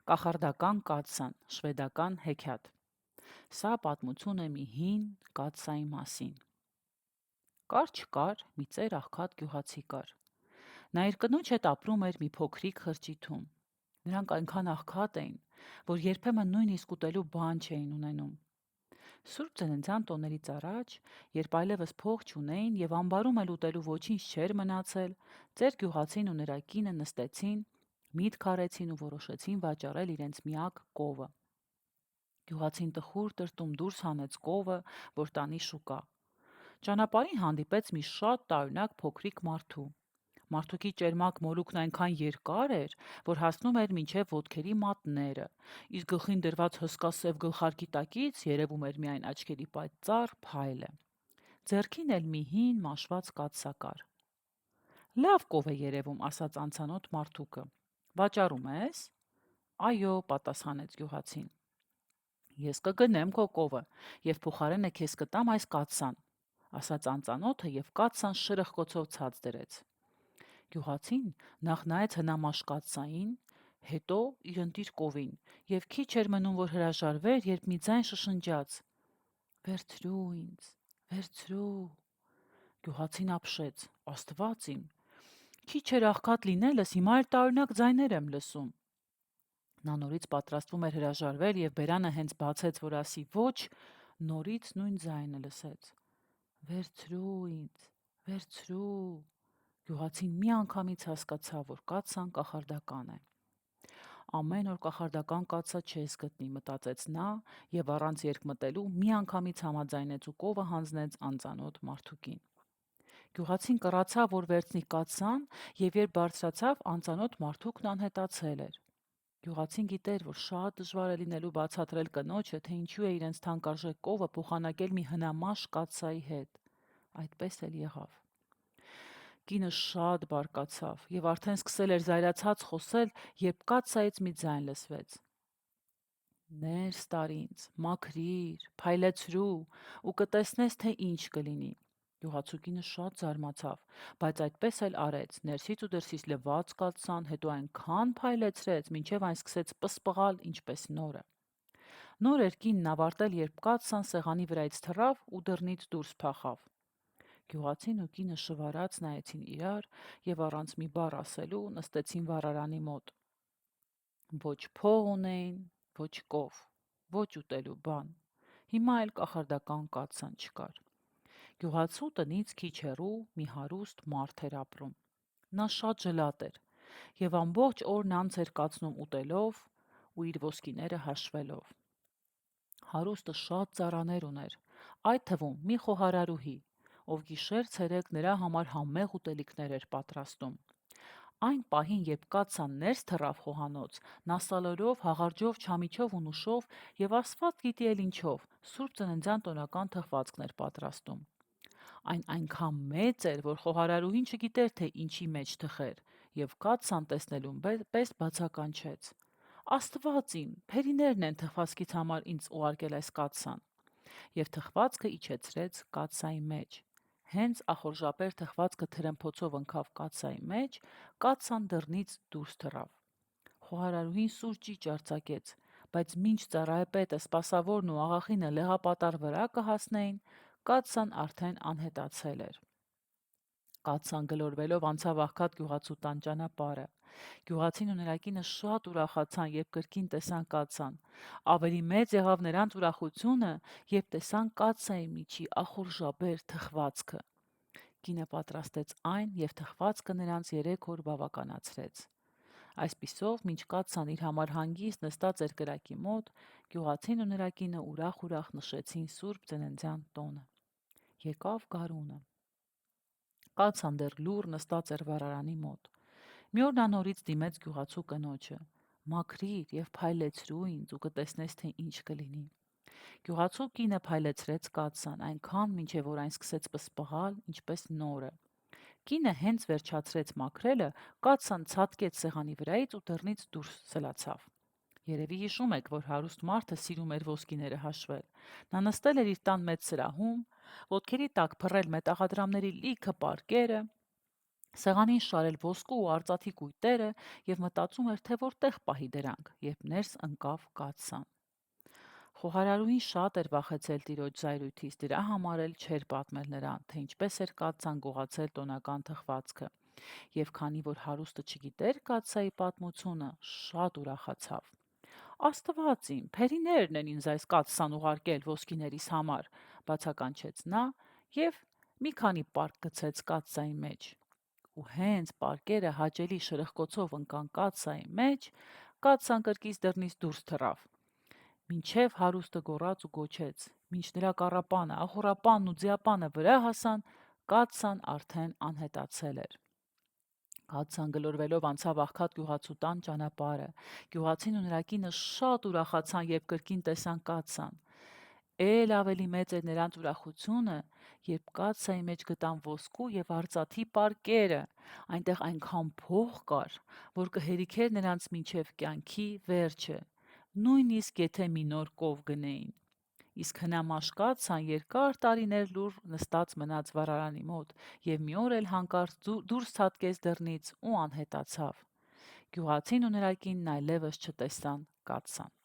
Կախարդական կաթսան, շվեդական հեքիաթ։ Սա պատմություն է մի հին կաթսայի մասին։ Կար չկար, մի ծեր աղքատ գյուղացի կար։ Նա իր կնոջ հետ ապրում էր մի փոքրիկ խրճիթում։ Նրանք այնքան աղքատ էին, որ երբեմն նույնիսկ ուտելու բան չէին ունենում։ Սուրբ ծննդյան տոներից առաջ, երբ այլևս փող չունեին եւ ամբարում էլ ուտելու ոչինչ չէր մնացել, ծեր գյուղացին ու նրա կինը նստեցին, միտք արեցին ու որոշեցին վաճառել իրենց միակ կովը։ Գյուղացին տխուր տրտում դուրս հանեց կովը, որ տանի շուկա։ Ճանապարհին հանդիպեց մի շատ տարօրինակ փոքրիկ մարդու։ Մարդուկի ճերմակ մորուքն այնքան երկար էր, որ հասնում էր մինչև ոտքերի մատները, իսկ գլխին դրված հսկա սև գլխարկի տակից երևում էր միայն աչքերի պայծառ փայլը։ Ձեռքին էլ մի հին մաշված կաթսակար։ «Լավ կով է երևում», ասաց անծանոթ մարդուկը։ «Վաճառում ես»։ «Այո», պատասխանեց գյուղացին։ «Ես կգնեմ քո կովը եւ փոխարենը քեզ կտամ այս կաթսան», ասաց անծանոթը եւ կաթսան շրխկոցով ցած դրեց։ Գյուղացին նախ նայեց հնամաշ կաթսային, հետո իր ընտիր կովին եւ քիչ էր մնում, որ հրաժարվեր, երբ մի ձայն շշնջաց. «Վերցրու ինձ, վերցրու»։ Գյուղացին ապշեց. «Աստված իմ, քիչ էր աղքատ լինելս, հիմա էլ տարօրինակ ձայներ եմ լսում»։ Նա նորից պատրաստվում էր հրաժարվել եւ բերանը հենց բացեց, որ ասի ոչ, նորից նույն ձայնը լսեց. «Վերցրու ինձ, վերցրու»։ Գյուղացին միանգամից հասկացավ, որ կաթսան կախարդական է։ Ամեն օր կախարդական կաթսա չես գտնի, մտածեց նա եւ առանց երկմտելու միանգամից համաձայնեց ու կովը հանձնեց անծանոթ մարդուկին։ Գյուղացին կռացավ, որ վերցնի կաթսան, եւ երբ բարձրացավ, անծանոթ մարդուկն անհետացել էր։ Գյուղացին գիտեր, որ շատ դժվար է լինելու բացատրել կնոջը, թե ինչու է իրենց թանկարժեք կովը փոխանակել մի հնամաշ կաթսայի հետ։ Այդպես էլ եղավ։ Կինը շատ բարկացավ եւ արդեն սկսել էր զայրացած խոսել, երբ կաթսայից մի ձայն լսվեց. «Ներս տար ինձ, մաքրիր, փայլեցրու ու կտեսնես, թե ինչ կլինի»։ Գյուղացուկինը շատ զարմացավ, բայց այդպես էլ արեց, ներսից ու դրսից լվաց կաթսան, հետո այնքան փայլեցրեց, մինչև այն սկսեց պսպղալ ինչպես նորը։ Նոր էր կինն ավարտել, երբ կաթսան սեղանի վրայից թռավ ու դռնից դուրս փախավ։ Գյուղացին ու կինը շվարած նայեցին իրար եւ առանց մի բառ ասելու նստեցին վառարանի մոտ։ Ոչ փող ունեին, ոչ կով, ոչ ուտելու բան։ Հիմա էլ կախարդական կաթսան չկար։ Գյուղացու տնից քիչ հեռու մի հարուստ մարդ էր ապրում։ Նա շատ ջլատ էր եւ ամբողջ օրն անց էր կացնում ուտելով ու իր ոսկիները հաշվելով։ Հարուստը շատ ծառաներ ուներ, այդ թվում մի խոհարարուհի, ով գիշեր-ցերեկ նրա համար համեղ ուտելիքներ էր պատրաստում։ Այն պահին, երբ կաթսան ներս թռավ խոհանոց, նա սալորով, հաղարջով, չամիչով ու նուշով եւ Աստված գիտի էլ ինչով, Սուրբ ծննդյան տոնական թխվածքն էր պատրաստում։ Այն այնքան մեծ էր, որ խոհարարուհին չգիտեր, թե ինչի մեջ թխեր, եւ կաթսան տեսնելուն պես բացականչեց. «Աստված իմ, փերիներն են թխվածքից համար ինձ ուղարկել այս կաթսան»։ Եվ թխվածքը իջեցրեց կաթսայի մեջ։ Հենց ախորժապեր թխվածքը թրմփոցով ընկավ կաթսայի մեջ, կաթսան դռնից դուրս թռավ։ Խոհարարուհին սուրճիճ արձակեց, բայց մինչ ծառայապետը, սպասավորն ու աղախինը լեհապատառ վրա կհասնեին, կաթսան արդեն անհետացել էր։ Կաթսան գլորվելով անցավ աղքատ գյուղացու տան ճանապարհը։ Գյուղացին ու նրա կինը շատ ուրախացան, երբ կրկին տեսան կաթսան։ Ավելի մեծ եղավ նրանց ուրախությունը, երբ տեսան կաթսայի միջի ախորժաբեր թխվածքը։ Կինը պատրաստեց այն եւ թխվածքը նրանց 3 օր բավականացրեց։ Այսպիսով, մինչ կաթսան իր համար հանգիստ նստած էր կրակի մոտ, գյուղացին ու նրա կինը ուրախ նշեցին Սուրբ ծննդյան տոնը։ Եկավ գարունը։ Կաթսան դեռ լուռ նստած էր վառարանի մոտ։ Մի օր նա նորից դիմեց գյուղացու կնոջը. «Մաքրիր եւ փայլեցրու ինձ ու կտեսնես, թե ինչ կլինի»։ Գյուղացու կինը փայլեցրեց կաթսան այնքան, մինչև որ այն սկսեց պսպղալ, ինչպես նորը։ Կինը հենց վերջացրեց մաքրելը, կաթսան ցատկեց սեղանի վրայից ու դռնից դուրս սլացավ։ Երևի հիշում եք, որ հարուստ մարդը սիրում էր ոսկիները հաշվել։ Նա նստել էր իր տան մեծ սրահում, ոտքերի տակ փռել մետաղադրամների լիքը պարկերը Սեղանին շարել ոսկու ու արծաթի կույտերը եւ մտածում էր, թե որտեղ պահի դրանք, երբ ներս ընկավ կաթսան։ Խոհարարուհին շատ էր վախեցել տիրոջ զայրույթից, դրա համար էլ չէր պատմել նրան, թե ինչպես էր կաթսան գողացել տոնական թխվածքը։ Եվ քանի որ հարուստը չգիտեր կաթսայի պատմությունը, շատ ուրախացավ։ Աստված իմ, փերիներն են ինձ այս կաթսան ուղարկել ոսկիներիս համար, բացականչեց նա եւ մի քանի պարկ գցեց կաթսայի մեջ։ Ու հենց պարկերը հաճելի շրխկոցով ընկան կաթսայի մեջ, կաթսան կրկից դռնից դուրս թռավ։ Մինչև հարուստը գոռաց ու գոչեց, մինչ նրա կառապանը, ախորապանն ու ձիապանը վրա հասան, կաթսան արդեն անհետացել էր։ Կաթսան գլորվելով անցավ աղքատ գյուղացու տան ճանապարհը։ Գյուղացին ու նրա կինը շատ ուրախացան, երբ կրկին տեսան կաթսան։ Էլ ավելի մեծ էր նրանց ուրախությունը, երբ կաթսայի մեջ գտան ոսկու եւ արծաթի պարկերը։ Այնտեղ այնքան փող կար, որ կհերիքեր նրանց մինչև կյանքի վերջը, նույնիսկ եթե մի նոր կով գնեին։ Իսկ հնամաշ կաթսան երկար տարիներ լուռ նստած մնաց վառարանի մոտ եւ մի օր էլ հանկարծ դուրս ցատկեց դռնից ու անհետացավ։ Գյուղացին ու նրա կինն այլևս չտեսան կաթսան։